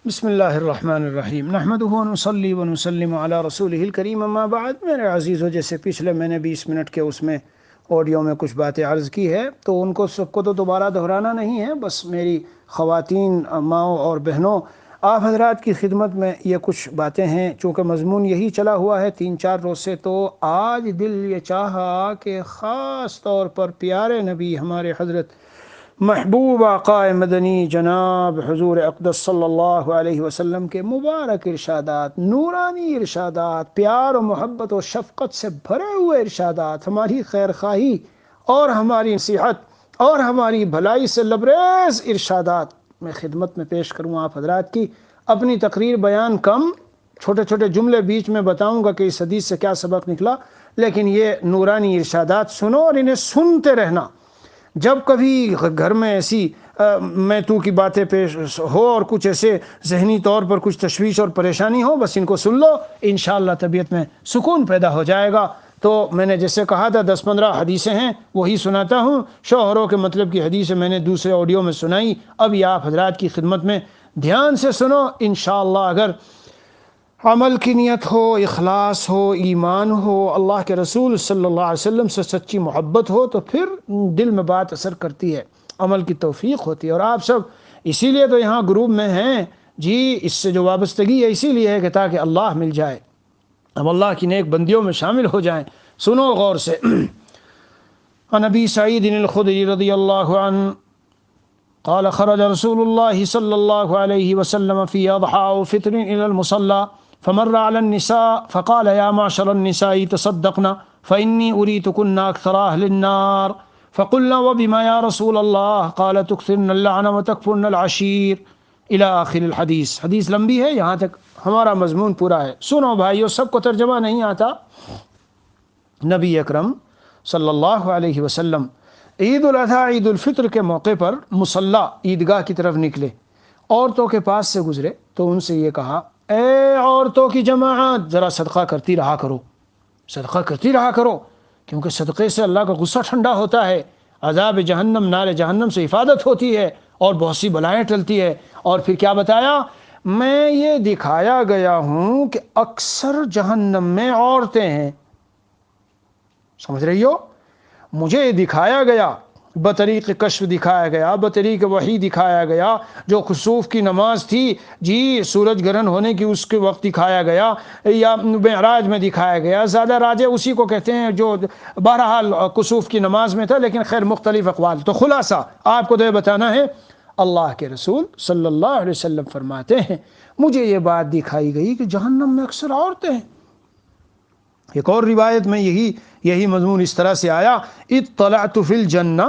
بسم اللہ الرحمن الرحیم نحمدہ ونصلی ونسلم علی رسولہ الکریم اما بعد۔ میرے عزیزو، جیسے پچھلے میں نے 20 منٹ کے اس میں آڈیو میں کچھ باتیں عرض کی ہے، تو ان کو سب کو تو دوبارہ دہرانا نہیں ہے، بس میری خواتین ماؤں اور بہنوں، آپ حضرات کی خدمت میں یہ کچھ باتیں ہیں۔ چونکہ مضمون یہی چلا ہوا ہے 3-4 روز سے، تو آج دل یہ چاہا کہ خاص طور پر پیارے نبی ہمارے حضرت محبوب آقا مدنی جناب حضور اقدس صلی اللہ علیہ وسلم کے مبارک ارشادات، نورانی ارشادات، پیار و محبت و شفقت سے بھرے ہوئے ارشادات، ہماری خیر خواہی اور ہماری نصیحت اور ہماری بھلائی سے لبریز ارشادات میں خدمت میں پیش کروں آپ حضرات کی۔ اپنی تقریر بیان کم، چھوٹے چھوٹے جملے بیچ میں بتاؤں گا کہ اس حدیث سے کیا سبق نکلا، لیکن یہ نورانی ارشادات سنو اور انہیں سنتے رہنا۔ جب کبھی گھر میں ایسی میں تو کی باتیں پیش ہو اور کچھ ایسے ذہنی طور پر کچھ تشویش اور پریشانی ہو، بس ان کو سن لو، انشاءاللہ طبیعت میں سکون پیدا ہو جائے گا۔ تو میں نے جیسے کہا تھا 10-15 حدیثیں ہیں، وہی سناتا ہوں۔ شوہروں کے مطلب کی حدیثیں میں نے دوسرے آڈیو میں سنائی، اب یہ آپ حضرات کی خدمت میں دھیان سے سنو۔ انشاءاللہ اگر عمل کی نیت ہو، اخلاص ہو، ایمان ہو، اللہ کے رسول صلی اللہ علیہ وسلم سے سچی محبت ہو، تو پھر دل میں بات اثر کرتی ہے، عمل کی توفیق ہوتی ہے۔ اور آپ سب اسی لیے تو یہاں گروپ میں ہیں جی، اس سے جو وابستگی ہے اسی لیے ہے کہ تاکہ اللہ مل جائے، ہم اللہ کی نیک بندیوں میں شامل ہو جائیں۔ سنو غور سے۔ عن ابی سعید الخدری رضی اللہ عنہ قال خرج رسول الله صلى الله عليه وسلم في أضحى وفطر إلى المصلى فمر على النساء فقال يا معشر النساء تصدقنا فإني أريتكن أكثر أهل النار فقلنا وبما يا رسول الله قال تكثرن اللعن وتكفرن العشير إلى آخر الحديث۔ حدیث لمبی ہے، یہاں تک ہمارا مضمون پورا ہے۔ سنو بھائیو، سب کو ترجمہ نہیں آتا۔ نبی اکرم صلی اللہ علیہ وسلم عید الاضحیٰ عید الفطر کے موقع پر مصلی عیدگاہ کی طرف نکلے، عورتوں کے پاس سے گزرے تو ان سے یہ کہا، اے عورتوں کی جماعت، ذرا صدقہ کرتی رہا کرو، صدقہ کرتی رہا کرو، کیونکہ صدقے سے اللہ کا غصہ ٹھنڈا ہوتا ہے، عذاب جہنم، نار جہنم سے حفاظت ہوتی ہے اور بہت سی بلائیں ٹلتی ہے۔ اور پھر کیا بتایا؟ میں یہ دکھایا گیا ہوں کہ اکثر جہنم میں عورتیں ہیں۔ سمجھ رہی ہو؟ مجھے یہ دکھایا گیا، بطریق کشف دکھایا گیا، بطریق وحی دکھایا گیا، جو خسوف کی نماز تھی جی، سورج گرہن ہونے کی اس کے وقت دکھایا گیا، یا معراج میں دکھایا گیا۔ زیادہ راجع اسی کو کہتے ہیں جو بہرحال خسوف کی نماز میں تھا، لیکن خیر مختلف اقوال۔ تو خلاصہ آپ کو تو یہ بتانا ہے، اللہ کے رسول صلی اللہ علیہ وسلم فرماتے ہیں مجھے یہ بات دکھائی گئی کہ جہنم میں اکثر عورتیں ہیں۔ ایک اور روایت میں یہی مضمون اس طرح سے آیا، اطلعت فی الجنہ،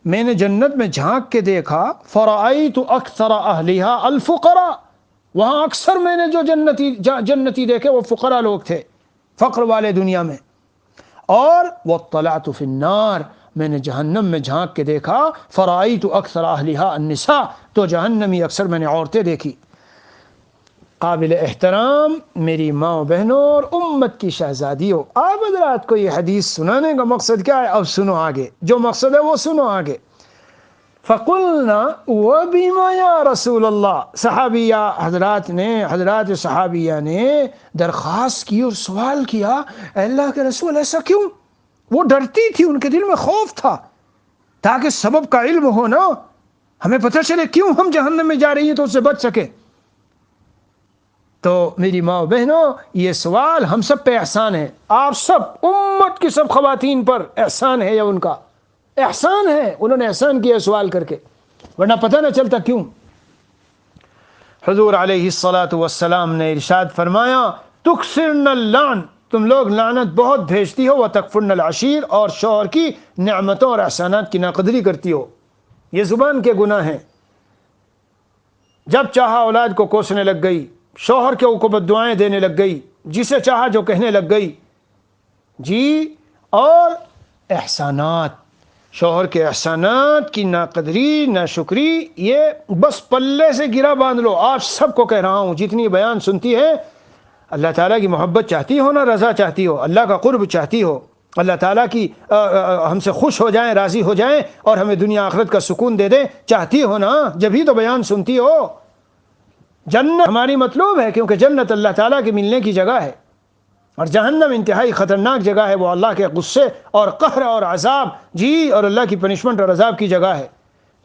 میں نے جنت میں جھانک کے دیکھا، فرأیت اکثر اہلہا الفقراء، وہاں اکثر میں نے جو جنتی دیکھے وہ فقراء لوگ تھے، فقر والے دنیا میں۔ اور واطلعت فی النار، میں نے جہنم میں جھانک کے دیکھا، فرأیت اکثر اہلہا النساء، تو جہنمی اکثر میں نے عورتیں دیکھی۔ قابل احترام میری ماں بہنوں اور امت کی شہزادیوں، آپ حضرات کو یہ حدیث سنانے کا مقصد کیا ہے؟ اب سنو آگے، جو مقصد ہے وہ سنو آگے۔ فقلنا وبما یا رسول اللہ، صحابیہ حضرات نے، حضرات صحابیہ نے درخواست کی اور سوال کیا، اے اللہ کے رسول ایسا کیوں؟ وہ ڈرتی تھی، ان کے دل میں خوف تھا، تاکہ سبب کا علم ہو نا، ہمیں پتہ چلے کیوں ہم جہنم میں جا رہی ہیں تو اس سے بچ سکے۔ تو میری ماں بہنوں، یہ سوال ہم سب پہ احسان ہے، آپ سب امت کی سب خواتین پر احسان ہے، یا ان کا احسان ہے، انہوں نے احسان کیا سوال کر کے، ورنہ پتہ نہ چلتا کیوں۔ حضور علیہ الصلاۃ والسلام نے ارشاد فرمایا، تکثرن اللعن، تم لوگ لعنت بہت بھیجتی ہو، وتکفرن العشیر، اور شوہر کی نعمتوں اور احسانات کی ناقدری کرتی ہو۔ یہ زبان کے گناہ ہیں۔ جب چاہا اولاد کو کوسنے لگ گئی، شوہر کے اوپر دعائیں دینے لگ گئی، جسے چاہا جو کہنے لگ گئی جی، اور احسانات، شوہر کے احسانات کی ناقدری، ناشکری، یہ بس پلے سے گرا باندھ لو۔ آپ سب کو کہہ رہا ہوں، جتنی بیان سنتی ہے، اللہ تعالیٰ کی محبت چاہتی ہو نا، رضا چاہتی ہو، اللہ کا قرب چاہتی ہو، اللہ تعالیٰ کی ہم سے خوش ہو جائیں، راضی ہو جائیں اور ہمیں دنیا آخرت کا سکون دے دیں، چاہتی ہو نا، جبھی تو بیان سنتی ہو۔ جنت ہماری مطلوب ہے، کیونکہ جنت اللہ تعالیٰ کے ملنے کی جگہ ہے، اور جہنم انتہائی خطرناک جگہ ہے، وہ اللہ کے غصے اور قہر اور عذاب اور اللہ کی پنشمنٹ اور عذاب کی جگہ ہے۔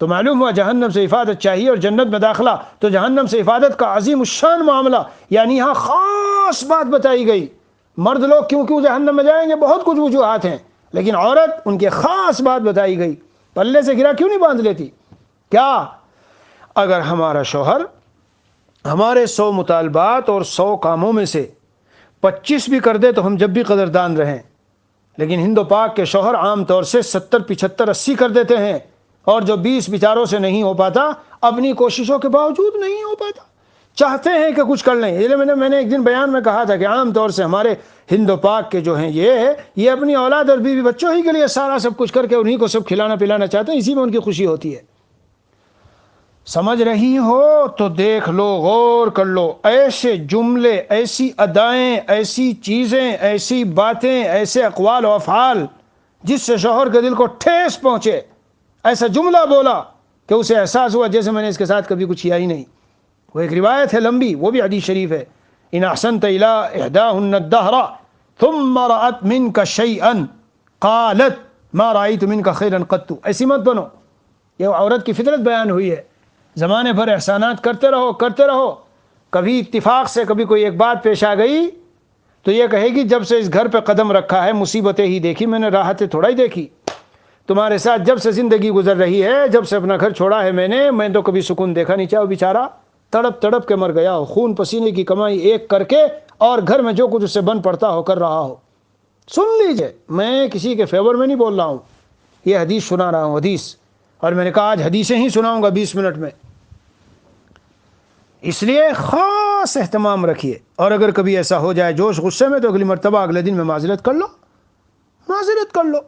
تو معلوم ہوا جہنم سے حفاظت چاہیے، اور جنت میں داخلہ تو جہنم سے حفاظت کا عظیم الشان معاملہ، یعنی یہاں خاص بات بتائی گئی۔ مرد لوگ کیوں جہنم میں جائیں گے، بہت کچھ وجوہات ہیں، لیکن عورت ان کی خاص بات بتائی گئی۔ پلے سے گرا کیوں نہیں باندھ لیتی؟ کیا اگر ہمارا شوہر ہمارے 100 مطالبات اور 100 کاموں میں سے 25 بھی کر دے تو ہم جب بھی قدردان رہیں، لیکن ہند و پاک کے شوہر عام طور سے 70 75 80 کر دیتے ہیں، اور جو 20 بیچاروں سے نہیں ہو پاتا، اپنی کوششوں کے باوجود نہیں ہو پاتا، چاہتے ہیں کہ کچھ کر لیں۔ یہ میں نے ایک دن بیان میں کہا تھا کہ عام طور سے ہمارے ہند و پاک کے جو ہیں یہ اپنی اولاد اور بیوی بچوں ہی کے لیے سارا سب کچھ کر کے انہی کو سب کھلانا پلانا چاہتے ہیں، اسی میں ان کی خوشی ہوتی ہے۔ سمجھ رہی ہو تو دیکھ لو، غور کر لو، ایسے جملے، ایسی ادائیں، ایسی چیزیں، ایسی باتیں، ایسے اقوال و افعال جس سے شوہر کے دل کو ٹھیس پہنچے، ایسا جملہ بولا کہ اسے احساس ہوا جیسے میں نے اس کے ساتھ کبھی کچھ کیا ہی نہیں۔ وہ ایک روایت ہے لمبی، وہ بھی حدیث شریف ہے، ان احسنت الى احداهن الدهر ثم رأت منك شيئا قالت ما رأيت منك خيرا قط۔ ایسی مت بنو، یہ عورت کی فطرت بیان ہوئی ہے۔ زمانے بھر احسانات کرتے رہو، کبھی اتفاق سے کبھی کوئی ایک بات پیش آ گئی تو یہ کہے گی جب سے اس گھر پہ قدم رکھا ہے مصیبتیں ہی دیکھی، میں نے راحتیں تھوڑا ہی دیکھی۔ تمہارے ساتھ جب سے زندگی گزر رہی ہے، جب سے اپنا گھر چھوڑا ہے میں تو کبھی سکون دیکھا نہیں۔ چاہو بیچارہ تڑپ کے مر گیا ہو، خون پسینے کی کمائی ایک کر کے، اور گھر میں جو کچھ اس سے بن پڑتا ہو کر رہا ہو۔ سن لیجئے، میں کسی کے فیور میں نہیں بول رہا ہوں، یہ حدیث سنا رہا ہوں، حدیث، اور میں نے کہا آج حدیثیں ہی سناؤں گا 20 منٹ میں، اس لیے خاص اہتمام رکھیے۔ اور اگر کبھی ایسا ہو جائے جوش غصے میں، تو اگلی مرتبہ اگلے دن میں معذرت کر لو۔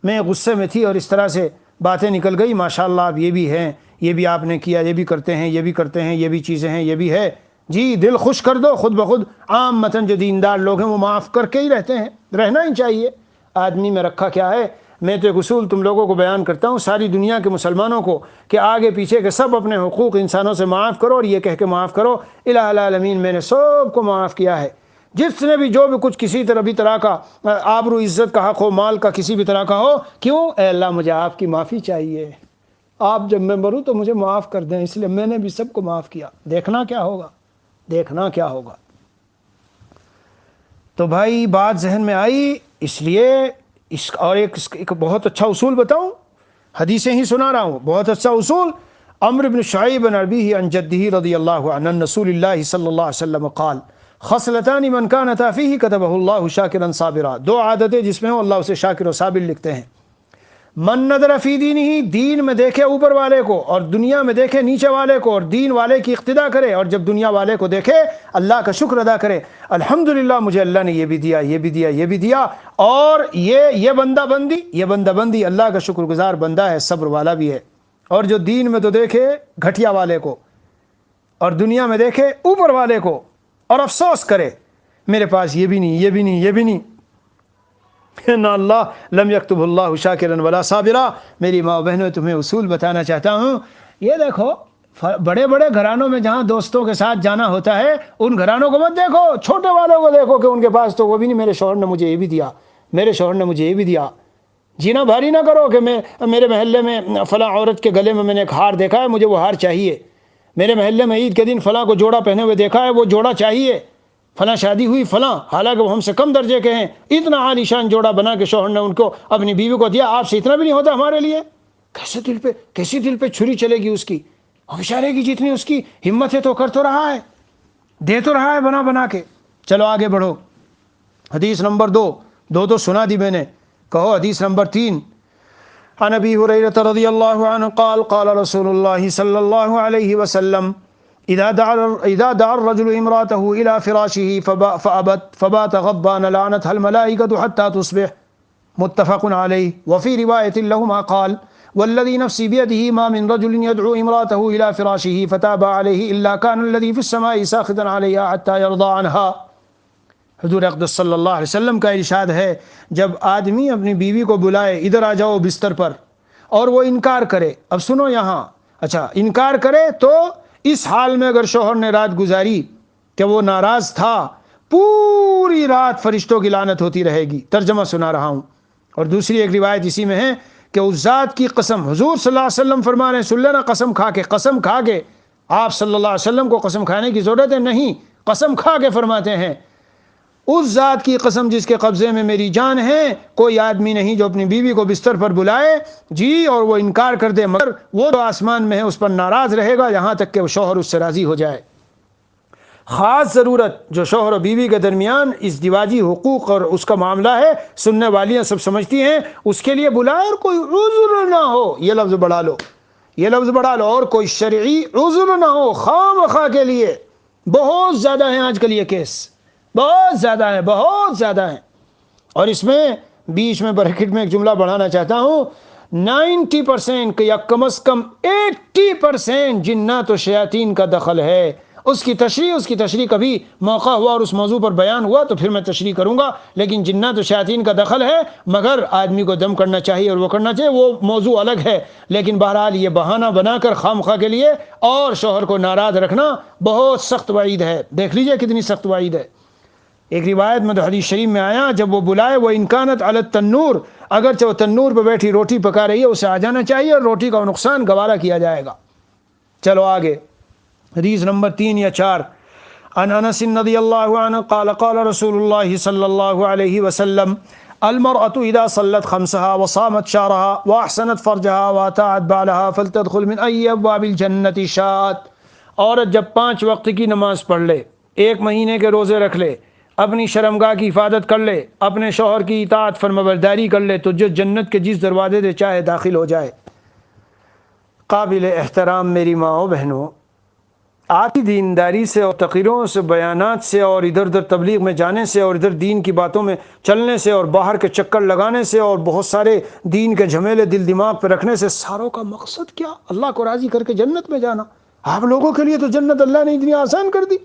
میں غصے میں تھی اور اس طرح سے باتیں نکل گئی، ماشاءاللہ آپ یہ بھی ہیں، یہ بھی آپ نے کیا، یہ بھی کرتے ہیں، یہ بھی کرتے ہیں، یہ بھی چیزیں ہیں، یہ بھی ہے، جی دل خوش کر دو۔ خود بخود عام متن جو دیندار لوگ ہیں وہ معاف کر کے ہی رہتے ہیں، رہنا ہی چاہیے۔ آدمی میں رکھا کیا ہے؟ میں تو ایک اصول تم لوگوں کو بیان کرتا ہوں، ساری دنیا کے مسلمانوں کو، کہ آگے پیچھے کے سب اپنے حقوق انسانوں سے معاف کرو، اور یہ کہہ کے معاف کرو الہ العالمین میں نے سب کو معاف کیا ہے۔ جس نے بھی جو بھی کچھ کسی طرح کا آبرو عزت کا حق ہو، مال کا کسی بھی طرح کا ہو، کیوں؟ اے اللہ مجھے آپ کی معافی چاہیے، آپ جب میں مروں تو مجھے معاف کر دیں، اس لیے میں نے بھی سب کو معاف کیا۔ دیکھنا کیا ہوگا۔ تو بھائی بات ذہن میں آئی، اس لیے ایک بہت اچھا اصول بتاؤں، حدیثیں ہی سنا رہا ہوں، بہت اچھا اصول۔ عمرو بن شعیب عن ابیہ عن جدہ رضی اللہ عنہ ان رسول اللہ صلی اللہ علیہ وسلم قال خصلتان من كانتا فیہ كتبہ اللہ شاکرا صابرا۔ دو عادتیں جس میں ہو اللہ اسے شاکر و صابر لکھتے ہیں۔ من نظر فی دینہ، دین میں دیکھے اوپر والے کو اور دنیا میں دیکھے نیچے والے کو، اور دین والے کی اقتدا کرے، اور جب دنیا والے کو دیکھے اللہ کا شکر ادا کرے، الحمدللہ مجھے اللہ نے یہ بھی دیا، یہ بھی دیا، یہ بھی دیا، اور یہ بندہ بندی اللہ کا شکر گزار بندہ ہے، صبر والا بھی ہے۔ اور جو دین میں تو دیکھے گھٹیا والے کو، اور دنیا میں دیکھے اوپر والے کو، اور افسوس کرے میرے پاس یہ بھی نہیں، نہ اللہ لم یکتب اللہ شاکرا ولا صابرا۔ میری ماں بہنوں تمہیں اصول بتانا چاہتا ہوں، یہ دیکھو بڑے بڑے گھرانوں میں جہاں دوستوں کے ساتھ جانا ہوتا ہے، ان گھرانوں کو مت دیکھو، چھوٹے والوں کو دیکھو کہ ان کے پاس تو وہ بھی نہیں، میرے شوہر نے مجھے یہ بھی دیا، جینا بھاری نہ کرو کہ میرے محلے میں فلاں عورت کے گلے میں نے ایک ہار دیکھا ہے، مجھے وہ ہار چاہیے، میرے محلے میں عید کے دن فلاں کو جوڑا پہنے ہوئے دیکھا ہے، وہ جوڑا چاہیے، فلاں شادی ہوئی فلاں، حالانکہ وہ ہم سے کم درجے کے ہیں، اتنا عالی شان جوڑا بنا کے شوہر نے ان کو اپنی بیوی کو دیا، آپ سے اتنا بھی نہیں ہوتا ہمارے لیے؟ کیسے دل پہ چھری چلے گی اس کی، اور بیچارے کی جتنی اس کی ہمت ہے تو کر تو رہا ہے، دے تو رہا ہے بنا کے۔ چلو آگے بڑھو، حدیث نمبر 2 تو سنا دی میں نے، کہو حدیث نمبر 3۔ عن ابی ہریرہ رضی اللہ عنہ قال قال رسول اللہ صلی اللہ علیہ وسلم اذا دعا الرجل امراته الى فراشه فابت فبات غضبان لعنتها الملائكة حتى تصبح، متفق علیہ۔ وفي رواية لهما قال والذي نفسي بيده ما من رجل يدعو امراته الى فراشه فتاب عليه الا كان الذي في السماء ساخطا عليها حتى يرضى عنها۔ حضور اقدس صلی اللہ علیہ وسلم کا ارشاد ہے، جب آدمی اپنی بیوی کو بلائے ادھر آ جاؤ بستر پر، اور وہ انکار کرے، اب سنو یہاں، اچھا انکار کرے تو اس حال میں اگر شوہر نے رات گزاری کہ وہ ناراض تھا، پوری رات فرشتوں کی لعنت ہوتی رہے گی۔ ترجمہ سنا رہا ہوں۔ اور دوسری ایک روایت اسی میں ہے کہ اس ذات کی قسم، حضور صلی اللہ علیہ وسلم فرما رہے ہیں، سن لینا قسم کھا کے، قسم کھا کے، آپ صلی اللہ علیہ وسلم کو قسم کھانے کی ضرورت ہے نہیں، قسم کھا کے فرماتے ہیں، اس ذات کی قسم جس کے قبضے میں میری جان ہے، کوئی آدمی نہیں جو اپنی بیوی کو بستر پر بلائے جی اور وہ انکار کر دے، مگر وہ جو آسمان میں ہے اس پر ناراض رہے گا یہاں تک کہ وہ شوہر اس سے راضی ہو جائے۔ خاص ضرورت جو شوہر و بیوی کے درمیان اس دیواجی حقوق اور اس کا معاملہ ہے، سننے والیاں سب سمجھتی ہیں، اس کے لیے بلائے اور کوئی عذر نہ ہو، یہ لفظ بڑھا لو، یہ لفظ بڑھا لو، اور کوئی شرعی عذر نہ ہو، خواہ کے لیے۔ بہت زیادہ ہیں آج کل یہ کیس، بہت زیادہ ہیں، بہت زیادہ ہیں۔ اور اس میں بیچ میں بریکٹ میں ایک جملہ بڑھانا چاہتا ہوں، 90% یا کم از کم 80% جنات و شیاطین کا دخل ہے۔ اس کی تشریح کبھی موقع ہوا اور اس موضوع پر بیان ہوا تو پھر میں تشریح کروں گا، لیکن جنات و شیاطین کا دخل ہے، مگر آدمی کو دم کرنا چاہیے اور وہ کرنا چاہیے، وہ موضوع الگ ہے۔ لیکن بہرحال یہ بہانہ بنا کر خواہ کے لیے اور شوہر کو ناراض رکھنا بہت سخت وعید ہے۔ دیکھ لیجئے کتنی سخت وعید ہے۔ ایک روایت میں حدیث شریف میں آیا، جب وہ بلائے، وہ انکانت علی التنور، اگرچہ وہ تنور پہ بیٹھی روٹی پکا رہی ہے اسے آ جانا چاہیے اور روٹی کا نقصان گوارا کیا جائے گا۔ چلو آگے، حدیث نمبر 3 یا 4، عن انس رضی اللہ عنہ قال قال رسول اللہ صلی اللہ علیہ وسلم المرأة اذا صلت خمسها وصامت شهرها واحسنت فرجها واطاعت بعلها فلتدخل من اي ابواب الجنة شاءت۔ عورت جب 5 وقت کی نماز پڑھ لے، 1 مہینے کے روزے رکھ لے، اپنی شرمگاہ کی حفاظت کر لے، اپنے شوہر کی اطاعت فرمانبرداری کر لے، تو جو جنت کے جس دروازے سے چاہے داخل ہو جائے۔ قابل احترام میری ماں و بہنوں، آپ کی دینداری سے اور تقریروں سے، بیانات سے اور ادھر ادھر تبلیغ میں جانے سے اور ادھر دین کی باتوں میں چلنے سے اور باہر کے چکر لگانے سے اور بہت سارے دین کے جھمیلے دل دماغ پہ رکھنے سے ساروں کا مقصد کیا؟ اللہ کو راضی کر کے جنت میں جانا۔ آپ لوگوں کے لیے تو جنت اللہ نے اتنی آسان کر دی۔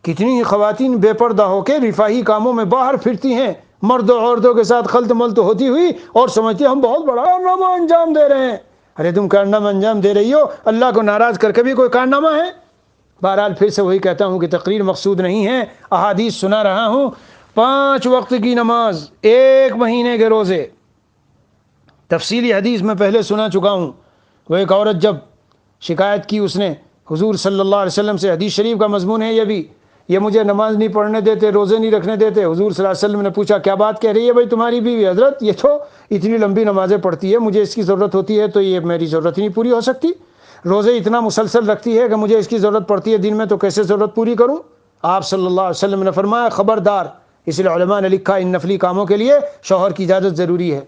کتنی خواتین بے پردہ ہو کے رفاہی کاموں میں باہر پھرتی ہیں، مرد و عورتوں کے ساتھ خلط ملط ہوتی ہوئی، اور سمجھتی ہیں ہم بہت بڑا کارنامہ انجام دے رہے ہیں۔ ارے تم کارنامہ انجام دے رہی ہو، اللہ کو ناراض کر کے بھی کوئی کارنامہ ہے؟ بہرحال پھر سے وہی کہتا ہوں کہ تقریر مقصود نہیں ہے، احادیث سنا رہا ہوں۔ 5 وقت کی نماز، 1 مہینے کے روزے، تفصیلی حدیث میں پہلے سنا چکا ہوں۔ وہ ایک عورت جب شکایت کی اس نے حضور صلی اللہ علیہ وسلم سے، حدیث شریف کا مضمون ہے یہ بھی، یہ مجھے نماز نہیں پڑھنے دیتے، روزے نہیں رکھنے دیتے۔ حضور صلی اللہ علیہ وسلم نے پوچھا کیا بات کہہ رہی ہے بھائی تمہاری بیوی؟ حضرت یہ تو اتنی لمبی نمازیں پڑھتی ہے، مجھے اس کی ضرورت ہوتی ہے تو یہ میری ضرورت ہی نہیں پوری ہو سکتی۔ روزے اتنا مسلسل رکھتی ہے کہ مجھے اس کی ضرورت پڑتی ہے دن میں، تو کیسے ضرورت پوری کروں؟ آپ صلی اللہ علیہ وسلم نے فرمایا خبردار، اس لیے علماء نے لکھا ان نفلی کاموں کے لیے شوہر کی اجازت ضروری ہے۔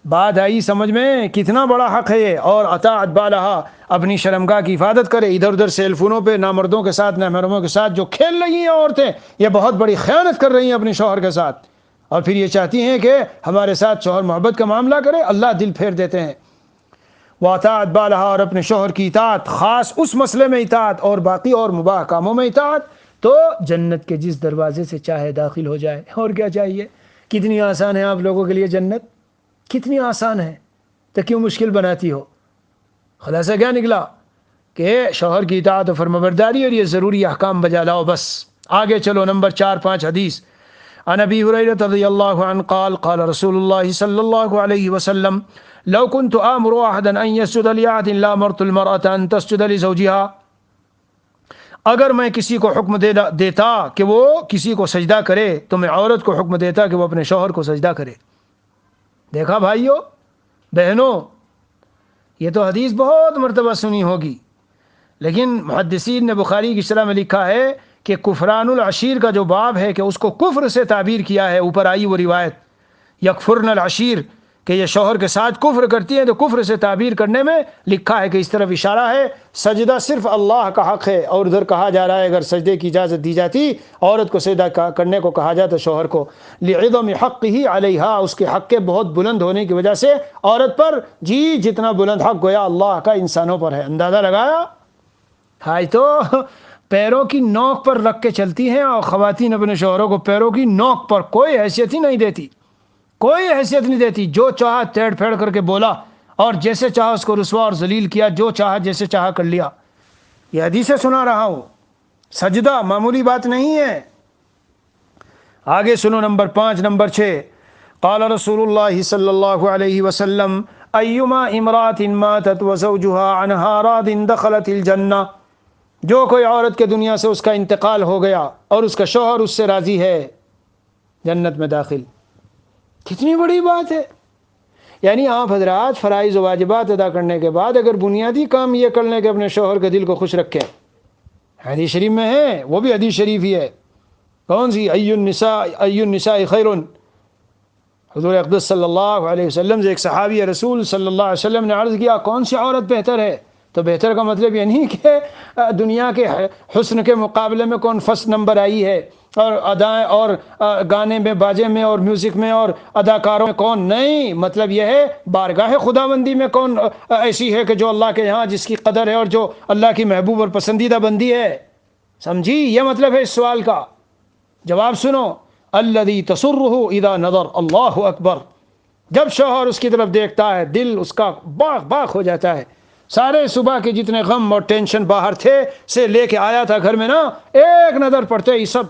بات آئی سمجھ میں؟ کتنا بڑا حق ہے یہ۔ اور اطاعت بالہا، اپنی شرمگاہ کی حفاظت کرے۔ ادھر ادھر سیل فونوں پہ نامردوں کے ساتھ، نامحرموں کے ساتھ جو کھیل رہی ہیں عورتیں، یہ بہت بڑی خیانت کر رہی ہیں اپنے شوہر کے ساتھ، اور پھر یہ چاہتی ہیں کہ ہمارے ساتھ شوہر محبت کا معاملہ کرے، اللہ دل پھیر دیتے ہیں۔ واطاعت بالہا، اور اپنے شوہر کی اطاعت، خاص اس مسئلے میں اطاعت، اور باقی اور مباح کاموں میں اطاعت، تو جنت کے جس دروازے سے چاہے داخل ہو جائے۔ اور کیا چاہیے؟ کتنی آسان ہے آپ لوگوں کے لیے جنت، کتنی آسان ہے، تو کیوں مشکل بناتی ہو؟ خلاصہ کیا نکلا کہ شوہر کی اطاعت و فرمانبرداری اور یہ ضروری احکام بجا لاؤ بس۔ آگے چلو، نمبر 4-5 حدیث۔ عن ابی ہریرہ رضی اللہ عنہ قال قال رسول اللہ صلی اللہ علیہ وسلم لو كنت آمر احدا ان يسجد لأحد لامرت المرأة ان تسجد لزوجها۔ اگر میں کسی کو حکم دیتا کہ وہ کسی کو سجدہ کرے تو میں عورت کو حکم دیتا کہ وہ اپنے شوہر کو سجدہ کرے۔ دیکھا بھائیو بہنوں، یہ تو حدیث بہت مرتبہ سنی ہوگی، لیکن محدثین نے بخاری کی شرح میں لکھا ہے کہ کفران العشیر کا جو باب ہے کہ اس کو کفر سے تعبیر کیا ہے۔ اوپر آئی وہ روایت یکفرن العشیر، کہ یہ شوہر کے ساتھ کفر کرتی ہیں، تو کفر سے تعبیر کرنے میں لکھا ہے کہ اس طرف اشارہ ہے سجدہ صرف اللہ کا حق ہے، اور ادھر کہا جا رہا ہے اگر سجدے کی اجازت دی جاتی عورت کو سجدہ کرنے کو کہا جاتا شوہر کو، لعظم حقہ علیہا، اس کے حق کے بہت بلند ہونے کی وجہ سے عورت پر جی جتنا بلند حق گویا اللہ کا انسانوں پر ہے۔ اندازہ لگایا؟ ہائی تو پیروں کی نوک پر رکھ کے چلتی ہیں، اور خواتین اپنے شوہروں کو پیروں کی نوک پر کوئی حیثیت ہی نہیں دیتی، کوئی حیثیت نہیں دیتی۔ جو چاہا ٹیڑھ پھیڑ کر کے بولا، اور جیسے چاہا اس کو رسوا اور ذلیل کیا، جو چاہا جیسے چاہا کر لیا۔ یہ حدیثیں سنا رہا ہوں. سجدہ معمولی بات نہیں ہے. آگے سنو نمبر 5. نمبر 6 قال رسول اللہ صلی اللہ علیہ وسلم ایما امرات ماتت وزوجها عنها راض دخلت الجنہ. جو کوئی عورت کے دنیا سے اس کا انتقال ہو گیا اور اس کا شوہر اس سے راضی ہے، جنت میں داخل. کتنی بڑی بات ہے. یعنی آپ حضرات فرائض و واجبات ادا کرنے کے بعد اگر بنیادی کام یہ کر لیں کہ اپنے شوہر کے دل کو خوش رکھیں، حدیث شریف میں ہے، وہ بھی حدیث شریف ہی ہے. کون سی؟ ای النساء خیر. حضور اقدس صلی اللہ علیہ وسلم سے ایک صحابی رسول صلی اللہ علیہ وسلم نے عرض کیا کون سی عورت بہتر ہے؟ تو بہتر کا مطلب یہ نہیں کہ دنیا کے حسن کے مقابلے میں کون فرسٹ نمبر آئی ہے، اور ادائیں اور گانے میں، باجے میں اور میوزک میں اور اداکاروں میں کون. نہیں، مطلب یہ ہے بارگاہ خداوندی میں کون ایسی ہے کہ جو اللہ کے یہاں جس کی قدر ہے اور جو اللہ کی محبوب اور پسندیدہ بندی ہے. سمجھی؟ یہ مطلب ہے اس سوال کا. جواب سنو، الذی تسرہ اذا نظر. اللہ اکبر. جب شوہر اس کی طرف دیکھتا ہے دل اس کا باغ باغ ہو جاتا ہے. سارے صبح کے جتنے غم اور ٹینشن باہر تھے سے لے کے آیا تھا گھر میں نا، ایک نظر پڑتے ہی سب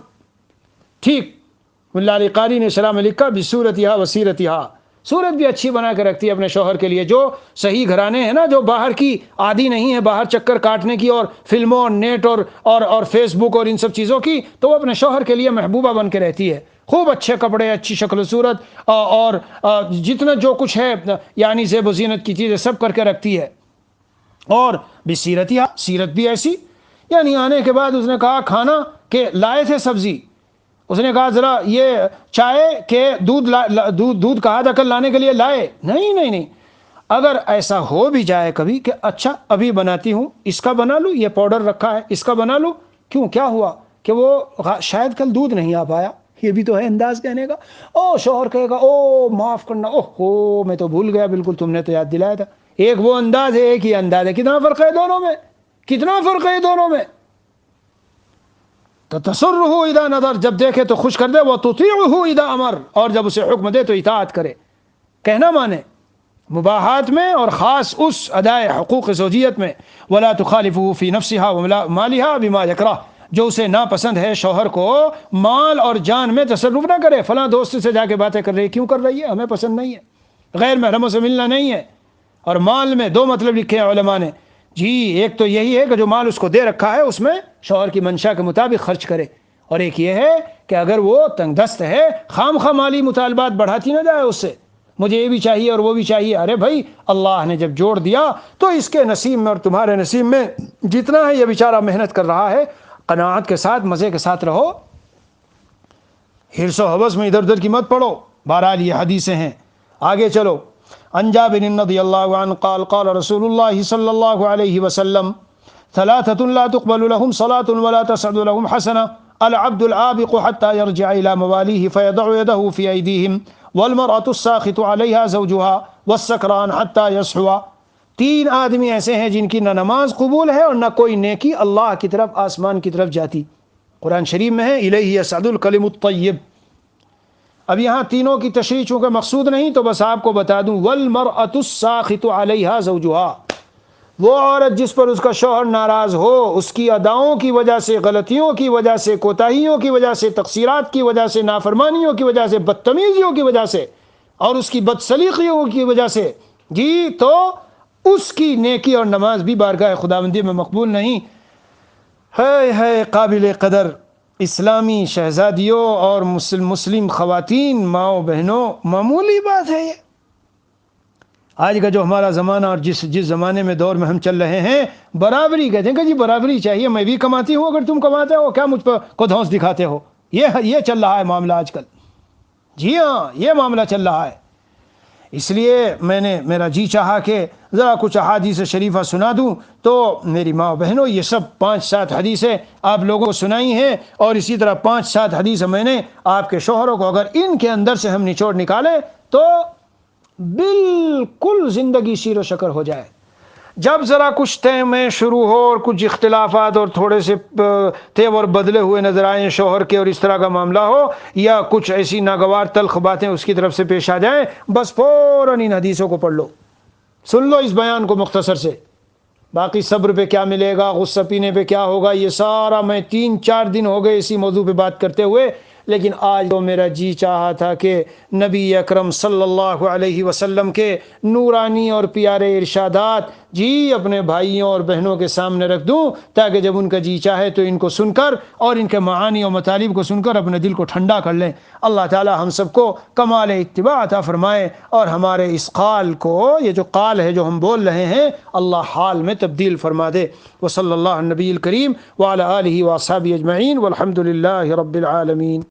ٹھیک. ملا علی قاری نے شرح میں لکھا بصورتھا وسیرتھا. صورت بھی اچھی بنا کے رکھتی ہے اپنے شوہر کے لیے. جو صحیح گھرانے ہیں نا، جو باہر کی عادی نہیں ہے، باہر چکر کاٹنے کی اور فلموں اور نیٹ اور فیس بک اور ان سب چیزوں کی، تو وہ اپنے شوہر کے لیے محبوبہ بن کے رہتی ہے. خوب اچھے کپڑے، اچھی شکل و صورت اور جتنا جو کچھ ہے یعنی زیب و زینت کی چیزیں سب کر کے رکھتی ہے. اور بصیرتھا، سیرت بھی ایسی. یعنی آنے کے بعد اس نے کہا کھانا کہ لائے تھے سبزی، اس نے کہا ذرا یہ چائے کہ دودھ کہا تھا کل لانے کے لیے، لائے نہیں. اگر ایسا ہو بھی جائے کبھی کہ اچھا ابھی بناتی ہوں، اس کا بنا لوں، یہ پاؤڈر رکھا ہے اس کا بنا لوں. کیوں، کیا ہوا کہ وہ شاید کل دودھ نہیں آ پایا. یہ بھی تو ہے انداز کہنے کا. او شوہر کہے گا او معاف کرنا، اوہ ہو میں تو بھول گیا بالکل، تم نے تو یاد دلایا تھا. ایک وہ انداز ہے، ایک ہی انداز ہے. کتنا فرق ہے دونوں میں، کتنا فرق ہے دونوں میں. تو تسرہ اذا نظر، جب دیکھے تو خوش کر دے. وتطیعہ اذا امر، اور جب اسے حکم دے تو اطاعت کرے. کہنا مانے مباحات میں اور خاص اس ادائے حقوق زوجیت میں. ولا تخالفہ فی نفسہا ومالہا بما یکرہ، جو اسے ناپسند ہے شوہر کو مال اور جان میں تصرف نہ کرے. فلاں دوست سے جا کے باتیں کر رہی، کیوں کر رہی ہے؟ ہمیں پسند نہیں ہے. غیر محرموں سے ملنا نہیں ہے. اور مال میں دو مطلب لکھے ہیں علماء نے. جی ایک تو یہی ہے کہ جو مال اس کو دے رکھا ہے اس میں شوہر کی منشا کے مطابق خرچ کرے، اور ایک یہ ہے کہ اگر وہ تنگ دست ہے خام خواہ مالی مطالبات بڑھاتی نہ جائے اس سے، مجھے یہ بھی چاہیے اور وہ بھی چاہیے. ارے بھائی اللہ نے جب جوڑ دیا تو اس کے نصیب میں اور تمہارے نصیب میں جتنا ہے، یہ بیچارہ محنت کر رہا ہے، قناعت کے ساتھ مزے کے ساتھ رہو، حرص و حوث میں ادھر ادھر کی مت پڑو. بہرحال یہ حدیثیں ہیں. آگے چلو. عن جابر رضی اللہ عنہ قال قال رسول اللہ صلی اللہ علیہ وسلم ثلاثة لا تقبل لهم صلاة ولا تسعد لهم حسنة العبد العابق حتى يرجع إلى مواليه فيضع يده في أيديهم والمرأة الساخط عليها زوجها والسكران حتى يصحوا. 3 آدمی ایسے ہیں جن کی نہ نماز قبول ہے اور نہ کوئی نیکی اللہ کی طرف آسمان کی طرف جاتی. قرآن شریف میں ہے الیہ یصعد الکلم الطیب. اب یہاں تینوں کی تشریح چونکہ مقصود نہیں تو بس آپ کو بتا دوں. والمرأة الساخط علیہا زوجها، وہ عورت جس پر اس کا شوہر ناراض ہو، اس کی اداؤں کی وجہ سے، غلطیوں کی وجہ سے، کوتاہیوں کی وجہ سے، تقصیرات کی وجہ سے، نافرمانیوں کی وجہ سے، بدتمیزیوں کی وجہ سے اور اس کی بدسلیقیوں کی وجہ سے، جی تو اس کی نیکی اور نماز بھی بارگاہ خداوندی میں مقبول نہیں. ہے قابل قدر اسلامی شہزادیوں اور مسلم خواتین، ماؤں بہنوں، معمولی بات ہے یہ. آج کا جو ہمارا زمانہ اور جس زمانے میں دور میں ہم چل رہے ہیں، برابری کہتے ہیں کہ جی برابری چاہیے، میں بھی کماتی ہوں اگر تم کماتے ہو، کیا مجھ پر کو دھونس دکھاتے ہو. یہ چل رہا ہے معاملہ آج کل. جی ہاں یہ معاملہ چل رہا ہے. اس لیے میں نے میرا جی چاہا کہ ذرا کچھ احادیث شریفہ سنا دوں. تو میری ماں بہنوں یہ سب 5-7 حدیثیں آپ لوگوں کو سنائی ہیں، اور اسی طرح 5-7 حدیثیں میں نے آپ کے شوہروں کو، اگر ان کے اندر سے ہم نچوڑ نکالیں تو بالکل زندگی شیر و شکر ہو جائے. جب ذرا کچھ طے میں شروع ہو اور کچھ اختلافات اور تھوڑے سے تیور بدلے ہوئے نظر آئیں شوہر کے، اور اس طرح کا معاملہ ہو یا کچھ ایسی ناگوار تلخ باتیں اس کی طرف سے پیش آ جائیں، بس فوراً ان حدیثوں کو پڑھ لو، سن لو اس بیان کو مختصر سے. باقی صبر پہ کیا ملے گا، غصہ پینے پہ کیا ہوگا، یہ سارا میں 3-4 دن ہو گئے اسی موضوع پہ بات کرتے ہوئے، لیکن آج تو میرا جی چاہا تھا کہ نبی اکرم صلی اللہ علیہ وسلم کے نورانی اور پیارے ارشادات جی اپنے بھائیوں اور بہنوں کے سامنے رکھ دوں، تاکہ جب ان کا جی چاہے تو ان کو سن کر اور ان کے معانی اور مطالب کو سن کر اپنے دل کو ٹھنڈا کر لیں۔ اللہ تعالی ہم سب کو کمال اتباع عطا فرمائے، اور ہمارے اس قال کو، یہ جو قال ہے جو ہم بول رہے ہیں، اللہ حال میں تبدیل فرما دے۔ وصلی اللہ النبی الکریم وعلی آلہ واصحابہ اجمعین والحمد للہ رب العالمین۔